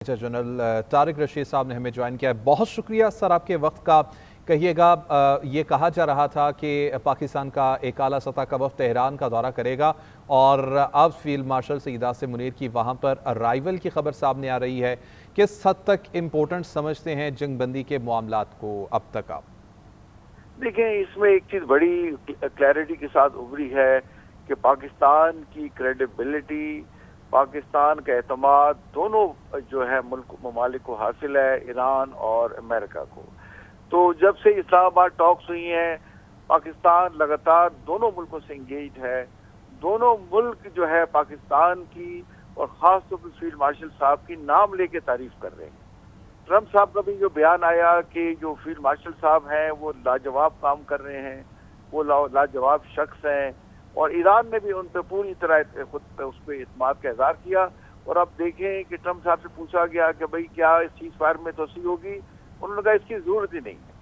Major general Tariq Rashid साहब ने हमें ज्वाइन किया है। बहुत शुक्रिया सर आपके वक्त का। कहिएगा, ये कहा जा रहा था कि पाकिस्तान का एक आला सतह का वफ़द तेहरान का दौरा करेगा और अब फील्ड मार्शल सईद आसिम मुनीर की वहाँ पर अराइवल की खबर सामने आ रही है। किस हद तक इम्पोर्टेंट समझते हैं जंगबंदी के मामलात को अब तक आप? देखिए, इसमें एक चीज़ बड़ी क्लैरिटी के साथ उभरी है कि पाकिस्तान की क्रेडिबिलिटी, पाकिस्तान का एतमाद दोनों जो है मुल्क ममालिक को हासिल है, ईरान और अमेरिका को। तो जब से इस्लामाबाद टॉक्स हुई हैं, पाकिस्तान लगातार दोनों मुल्कों से इंगेज है। दोनों मुल्क जो है पाकिस्तान की और ख़ास तौर पर फील्ड मार्शल साहब की नाम लेके तारीफ कर रहे हैं। ट्रम्प साहब का भी जो बयान आया कि जो फील्ड मार्शल साहब हैं वो लाजवाब काम कर रहे हैं, वो लाजवाब शख्स हैं, और ईरान ने भी उन पर पूरी तरह खुद पे उस पर इत्मीनान का इजहार किया। और अब देखें कि ट्रम्प साहब से पूछा गया कि भाई क्या इस सीज़ फायर में तोसी होगी, उन्होंने कहा इसकी ज़रूरत ही नहीं है।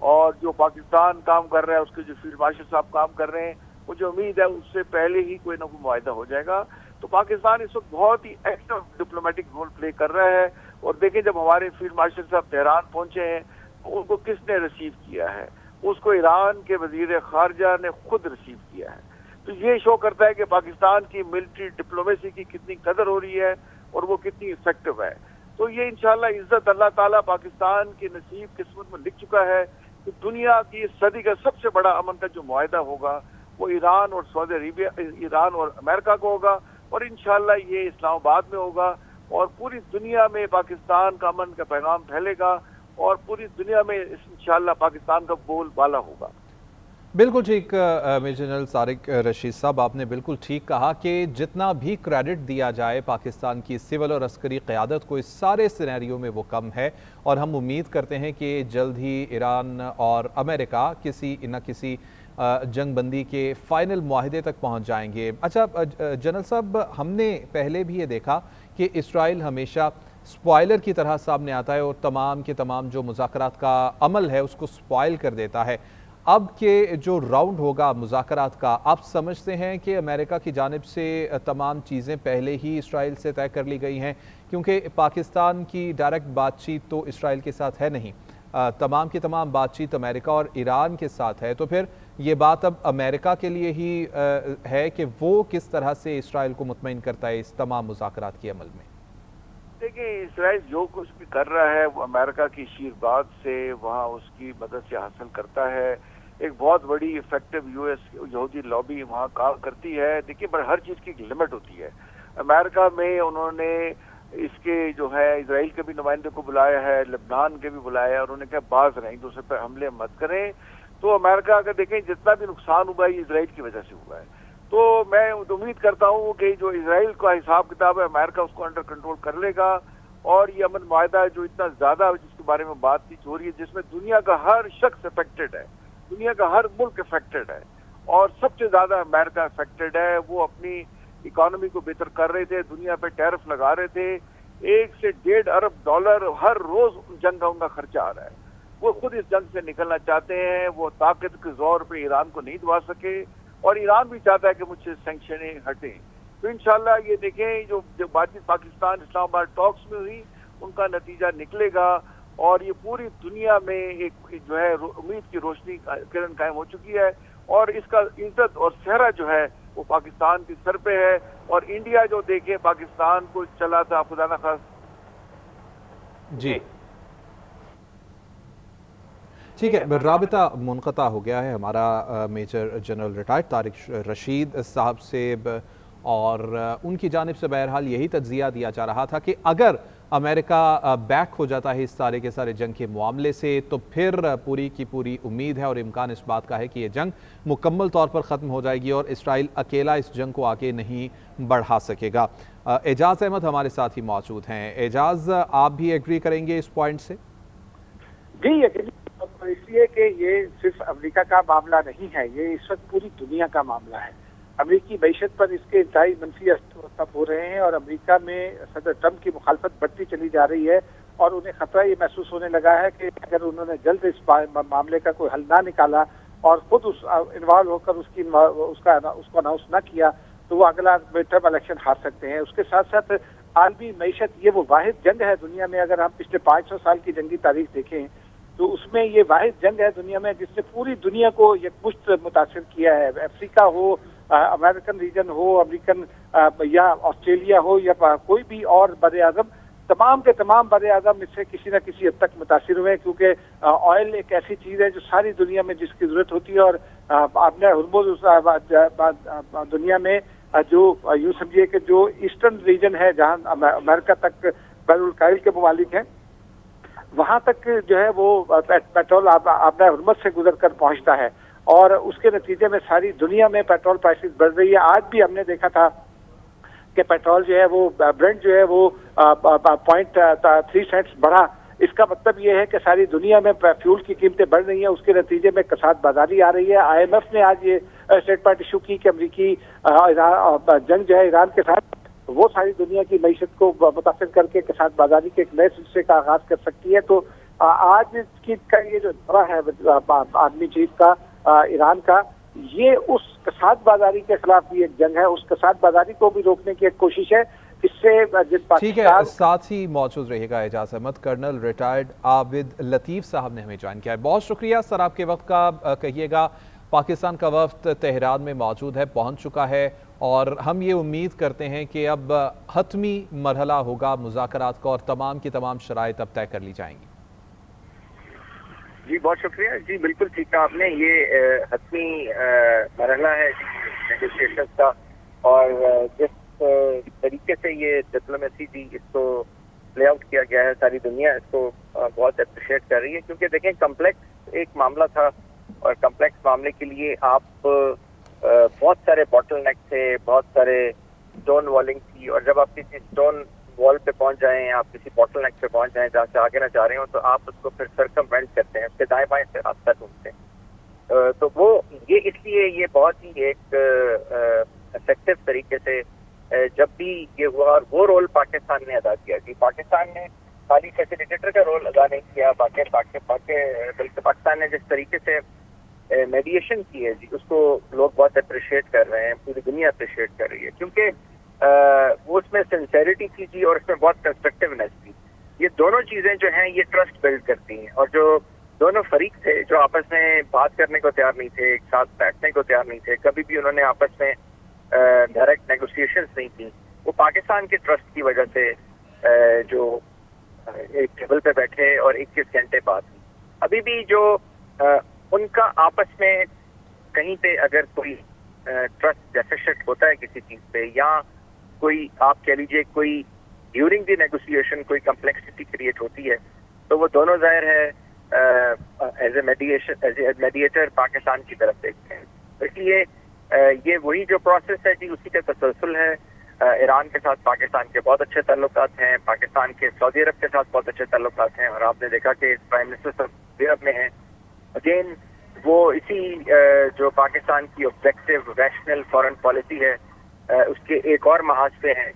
और जो पाकिस्तान काम कर रहा है, उसके जो फील्ड मार्शल साहब काम कर रहे हैं, मुझे उम्मीद है उससे पहले ही कोई ना कोई मुआहिदा हो जाएगा। तो पाकिस्तान इस वक्त बहुत ही एक्टिव डिप्लोमेटिक रोल प्ले कर रहा है। और देखें, जब हमारे फील्ड मार्शल साहब तेहरान पहुंचे हैं तो उनको किसने रिसीव किया है? उसको ईरान के वजीर खारजा ने खुद रिसीव किया है। तो ये शो करता है कि पाकिस्तान की मिलिट्री डिप्लोमेसी की कितनी कदर हो रही है और वो कितनी इफेक्टिव है। तो ये इंशाल्लाह इज्जत अल्लाह ताला पाकिस्तान की नसीब किस्मत में लिख चुका है कि दुनिया की इस सदी का सबसे बड़ा अमन का जो मुआहिदा होगा वो ईरान और सऊदी अरेबिया, ईरान और अमेरिका को होगा, और इंशाल्लाह ये इस्लामाबाद में होगा और पूरी दुनिया में पाकिस्तान का अमन का पैगाम फैलेगा और पूरी दुनिया में इंशाल्लाह पाकिस्तान का बोलबाला होगा। बिल्कुल ठीक मेजर जनरल तारिक रशीद साहब, आपने बिल्कुल ठीक कहा कि जितना भी क्रेडिट दिया जाए पाकिस्तान की सिविल और अस्करी क़यादत को, इस सारे सिनेरियो में वो कम है। और हम उम्मीद करते हैं कि जल्द ही ईरान और अमेरिका किसी न किसी जंगबंदी के फाइनल मुआहिदे तक पहुंच जाएंगे। अच्छा जनरल साहब, हमने पहले भी ये देखा कि इसराइल हमेशा स्पॉइलर की तरह सामने आता है और तमाम के तमाम जो मुज़ाकरात का अमल है उसको स्पॉइल कर देता है। अब के जो राउंड होगा मुज़ाकरात का, आप समझते हैं कि अमेरिका की जानिब से तमाम चीज़ें पहले ही इसराइल से तय कर ली गई हैं? क्योंकि पाकिस्तान की डायरेक्ट बातचीत तो इसराइल के साथ है नहीं, तमाम की तमाम बातचीत अमेरिका और ईरान के साथ है। तो फिर ये बात अब अमेरिका के लिए ही है कि वो किस तरह से इसराइल को मुतमईन करता है इस तमाम मुज़ाकरात के अमल में? देखिए, इसराइल जो कुछ भी कर रहा है वो अमेरिका की शीरबाद से, वहाँ उसकी मदद से हासिल करता है। एक बहुत बड़ी इफेक्टिव यूएस यहूदी लॉबी वहाँ काम करती है। देखिए, पर हर चीज़ की एक लिमिट होती है। अमेरिका में उन्होंने इसके जो है इसराइल के भी नुमाइंदे को बुलाया है, लेबनान के भी बुलाया है, और उन्होंने कहा बाज रहें, एक दूसरे पर हमले मत करें। तो अमेरिका अगर देखें जितना भी नुकसान हुआ है ये इसराइल की वजह से हुआ है। तो मैं उम्मीद करता हूँ कि जो इसराइल का हिसाब किताब है अमेरिका उसको अंडर कंट्रोल कर लेगा। और ये अमन मुआहिदा जो इतना ज़्यादा जिसके बारे में बातचीत हो रही है, जिसमें दुनिया का हर शख्स अफेक्टेड है, दुनिया का हर मुल्क अफेक्टेड है, और सबसे ज़्यादा अमेरिका अफेक्टेड है। वो अपनी इकॉनमी को बेहतर कर रहे थे, दुनिया पे टैरिफ लगा रहे थे। 1 से 1.5 अरब डॉलर हर रोज़ जंग का उनका खर्चा आ रहा है। वो खुद इस जंग से निकलना चाहते हैं। वो ताकत के जोर पे ईरान को नहीं दबा सके, और ईरान भी चाहता है कि मुझसे सैंक्शनें हटें। तो इंशाल्लाह ये देखें, जो बातचीत पाकिस्तान इस्लामाबाद टॉक्स में हुई उनका नतीजा निकलेगा, और ये पूरी दुनिया में एक जो है उम्मीद की रोशनी किरण कायम हो चुकी है। और इसका इज्जत और सेहरा जो है वो पाकिस्तान के सर पे है। और इंडिया जो देखे पाकिस्तान को चला था खुदा न खास। जी ठीक है, राबिता मुनक़ता हो गया है हमारा major general retired Tariq Rashid साहब से, और उनकी जानिब से बहरहाल यही तज्ज़िया दिया जा रहा था कि अगर अमेरिका बैक हो जाता है इस सारे के सारे जंग के मामले से तो फिर पूरी की पूरी उम्मीद है और इम्कान इस बात का है कि ये जंग मुकम्मल तौर पर ख़त्म हो जाएगी और इसराइल अकेला इस जंग को आगे नहीं बढ़ा सकेगा। एजाज़ अहमद हमारे साथ ही मौजूद हैं। एजाज़, आप भी एग्री करेंगे इस पॉइंट से? जी, इसलिए कि ये सिर्फ अमेरिका का मामला नहीं है, ये इस वक्त पूरी दुनिया का मामला है। अमेरिकी मैशत पर इसके इंतहाई मनफी असर हो रहे हैं, और अमेरिका में सदर ट्रम्प की मुखालफत बढ़ती चली जा रही है, और उन्हें खतरा ये महसूस होने लगा है कि अगर उन्होंने जल्द इस मामले का कोई हल ना निकाला और खुद उस इन्वॉल्व होकर उसको अनाउंस ना किया तो वो अगला मिड टर्म इलेक्शन हार सकते हैं। उसके साथ साथ आलमी मईशत ये वो वाहिद जंग है दुनिया में, अगर हम पिछले 500 साल की जंगी तारीख देखें तो उसमें ये वाहिद जंग है दुनिया में जिसने पूरी दुनिया को यकमुश्त मुतासिर किया है। अफ्रीका हो, अमेरिकन रीजन हो, अमेरिकन या ऑस्ट्रेलिया हो या कोई भी और बड़े आजम, तमाम के तमाम बड़े आजम इससे किसी न किसी हद तक मुतासिर हुए, क्योंकि ऑयल एक ऐसी चीज है जो सारी दुनिया में जिसकी जरूरत होती है। और आपने हुर्मुज़ दुनिया में जो यूं समझिए कि जो ईस्टर्न रीजन है जहां अमेरिका तक बैरुल काइल के ममालिक हैं, वहां तक जो है वो पेट्रोल आपने हुर्मुज़ से गुजर कर पहुंचता है और उसके नतीजे में सारी दुनिया में पेट्रोल प्राइसेस बढ़ रही है। आज भी हमने देखा था कि पेट्रोल जो है वो ब्रेंट जो है वो 0.3 सेंट्स बढ़ा। इसका मतलब ये है कि सारी दुनिया में फ्यूल की कीमतें बढ़ रही हैं, उसके नतीजे में कसाद बाजारी आ रही है। IMF ने आज ये स्टेटमेंट इशू की कि अमरीकी जंग जो है ईरान के साथ वो सारी दुनिया की मईशत को मुतासिर करके कसाद बाजारी के एक नए सिलसिले का आगाज कर सकती है। तो आज की का ये जो दौरा है आदमी चीफ का ईरान का, ये उस कसाद बाजारी के खिलाफ भी एक जंग है, उस कसाद बाजारी को भी रोकने की एक कोशिश है। इससे ठीक है, साथ ही मौजूद रहेगा एजाज अहमद। कर्नल रिटायर्ड आबिद लतीफ साहब ने हमें ज्वाइन किया है। बहुत शुक्रिया सर आपके वक्त का। कहिएगा पाकिस्तान का वफ्द तेहरान में मौजूद है, पहुंच चुका है और हम ये उम्मीद करते हैं कि अब हतमी मरहला होगा मुज़ाकरात का और तमाम की तमाम शराइत अब तय कर ली जाएंगी। जी बहुत शुक्रिया। जी बिल्कुल ठीक कहा आपने, ये हतमी मरहला है नेगोशिएशंस का और जिस तरीके से ये डिप्लोमेसी थी इसको प्ले आउट किया गया है, सारी दुनिया इसको बहुत अप्रिशिएट कर रही है। क्योंकि देखें कम्प्लेक्स एक मामला था और कम्प्लेक्स मामले के लिए आप बहुत सारे बॉटल नेक थे, बहुत सारे स्टोन वॉलिंग थी, और जब आप किसी स्टोन वॉल पे पहुंच जाएं, आप किसी बॉटल नेक पे पहुंच जाएं जहाँ से आगे ना जा रहे हो, तो आप उसको फिर सर्कमवेंट करते हैं, उसके दाएं बाएं से रास्ता ढूंढते हैं। तो वो ये इसलिए ये बहुत ही एक इफेक्टिव तरीके से जब भी ये हुआ, और वो रोल पाकिस्तान ने अदा किया कि पाकिस्तान ने खाली फैसिलिटेटर का रोल अदा नहीं किया, बल्कि पाकिस्तान ने जिस तरीके से मेडिएशन की है जी उसको लोग बहुत अप्रिशिएट कर रहे हैं, पूरी दुनिया अप्रिशिएट कर रही है, क्योंकि वो उसमें सिंसेरिटी थी जी और उसमें बहुत कंस्ट्रक्टिवनेस थी। ये दोनों चीजें जो हैं ये ट्रस्ट बिल्ड करती हैं, और जो दोनों फरीक थे जो आपस में बात करने को तैयार नहीं थे, एक साथ बैठने को तैयार नहीं थे, कभी भी उन्होंने आपस में डायरेक्ट नेगोशिएशंस नहीं की, वो पाकिस्तान के ट्रस्ट की वजह से जो एक टेबल पे बैठे और 21 घंटे बात की। अभी भी जो उनका आपस में कहीं पे अगर कोई ट्रस्ट डेफिसिट होता है किसी चीज पे, या कोई आप कह लीजिए कोई ड्यूरिंग द नेगोशिएशन कोई कम्प्लेक्सिटी क्रिएट होती है, तो वो दोनों जाहिर है एज ए मेडिएटर पाकिस्तान की तरफ देखते हैं। इसलिए ये वही जो प्रोसेस है जी उसी का तसलसल है। ईरान के साथ पाकिस्तान के बहुत अच्छे ताल्लुकात हैं, पाकिस्तान के सऊदी अरब के साथ बहुत अच्छे ताल्लुकात हैं, और आपने देखा कि प्राइम मिनिस्टर सऊदी अरब में हैं। अगेन वो इसी जो पाकिस्तान की ऑब्जेक्टिव रैशनल फॉरेन पॉलिसी है उसके एक और महाज पे हैं